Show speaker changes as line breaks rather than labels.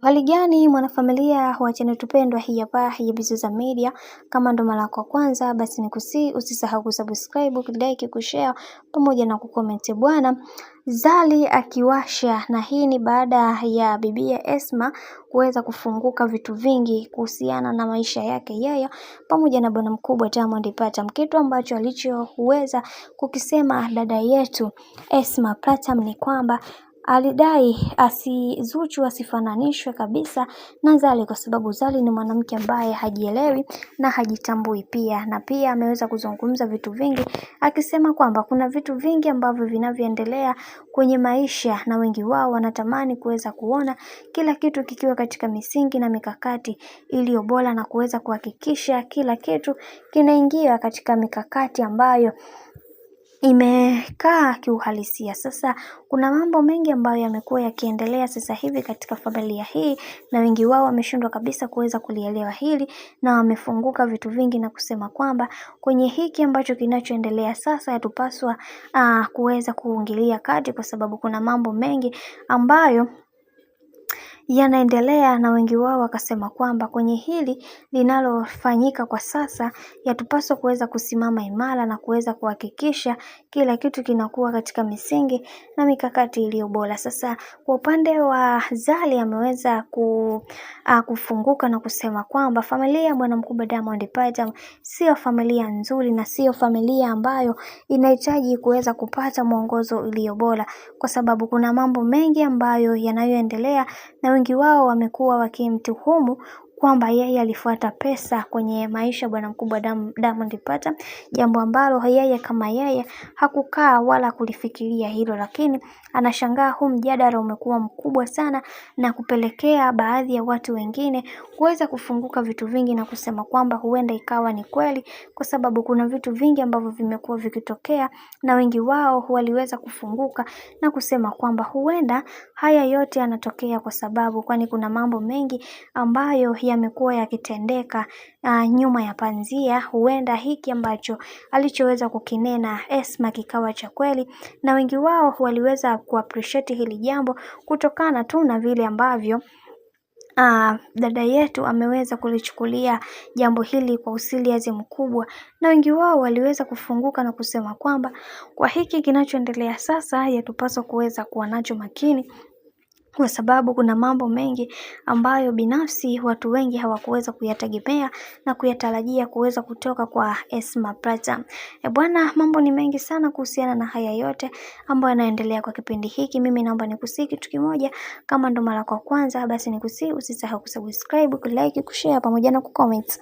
Hali gani mwanafamilia wa channel tupendwa hii hapa ya Bizoza Media. Kama ndo mara yako kwanza basi nikusihi usisahau kusubscribe, kulike, kushare pamoja na kucomment bwana. Zari akiwasha, na hii ni baada ya bibia Esma kuweza kufunguka vitu vingi kuhusiana na maisha yake yeye pamoja na bwana mkubwa Diamond Platnumz. Kitu ambacho alichoweza kukisema dada yetu Esma Platnumz ni kwamba alidai Zuchu asifananishwe kabisa na Zari kwa sababu Zari ni mwanamke ambaye hajielewi na hajitambui pia. Na pia ameweza kuzungumza vitu vingi akisema kwamba kuna vitu vingi ambavyo vinavyoendelea kwenye maisha na wengi wao wanatamani kuweza kuona kila kitu kikiwa katika misingi na mikakati iliyo bora na kuweza kuhakikisha kila kitu kinaingia katika mikakati ambayo imekaa kiuhalisia. Sasa kuna mambo mengi ambayo yamekuwa yakiendelea sasa hivi katika familia hii na wengi wao wameshindwa kabisa kuweza kulielewa hili na wamefunguka vitu vingi na kusema kwamba kwenye hiki ambacho kinachoendelea sasa yatupaswa kuweza kuingilia kati kwa sababu kuna mambo mengi ambayo yanaendelea na wengi wao wakasema kwamba kwenye hili linalofanyika kwa sasa yatupaswa kuweza kusimama imara na kuweza kuhakikisha kila kitu kinakuwa katika misingi na mikakati iliyo bora. Sasa kwa upande wa Zari ameweza kufunguka na kusema kwamba familia ya bwana mkubwa Diamond Platnumz sio familia nzuri na sio familia ambayo inahitaji kuweza kupata mwongozo iliyo bora kwa sababu kuna mambo mengi ambayo yanayoendelea na wengi wao wamekuwa wakimtuhumu kwamba yeye alifuata pesa kwenye maisha bwana mkubwa Diamond Platnumz, jambo ambalo yeye kama yeye hakukaa wala kulifikiria hilo, lakini anashangaa huu mjadala umekuwa mkubwa sana na kupelekea baadhi ya watu wengine kuweza kufunguka vitu vingi na kusema kwamba huenda ikawa ni kweli kwa sababu kuna vitu vingi ambavyo vimekuwa vikitokea na wengi wao waliweza kufunguka na kusema kwamba huenda haya yote yanatokea kwa sababu kwani kuna mambo mengi ambayo yamekuwa yakitendeka nyuma ya panzia. Huenda hiki ambacho alichoweza kukinena Esma kikawa cha kweli na wengi wao waliweza kuappreciate hili jambo kutokana tu na vile ambavyo dada yetu ameweza kulichukulia jambo hili kwa usiliazi mkubwa na wengi wao waliweza kufunguka na kusema kwamba kwa hiki kinachoendelea sasa yatupaswa kuweza kuwa nacho makini kwa sababu kuna mambo mengi ambayo binafsi watu wengi hawakuweza kuyategemea na kuyatarajia kuweza kutoka kwa Esma Platnumz. Bwana, mambo ni mengi sana kuhusiana na haya yote ambayo yanaendelea kwa kipindi hiki. Mimi naomba nikusihi kitu kimoja, kama ndo mara kwa kwanza basi nikusihi usisahau kusubscribe, kulike, kushare pamoja na kucomment.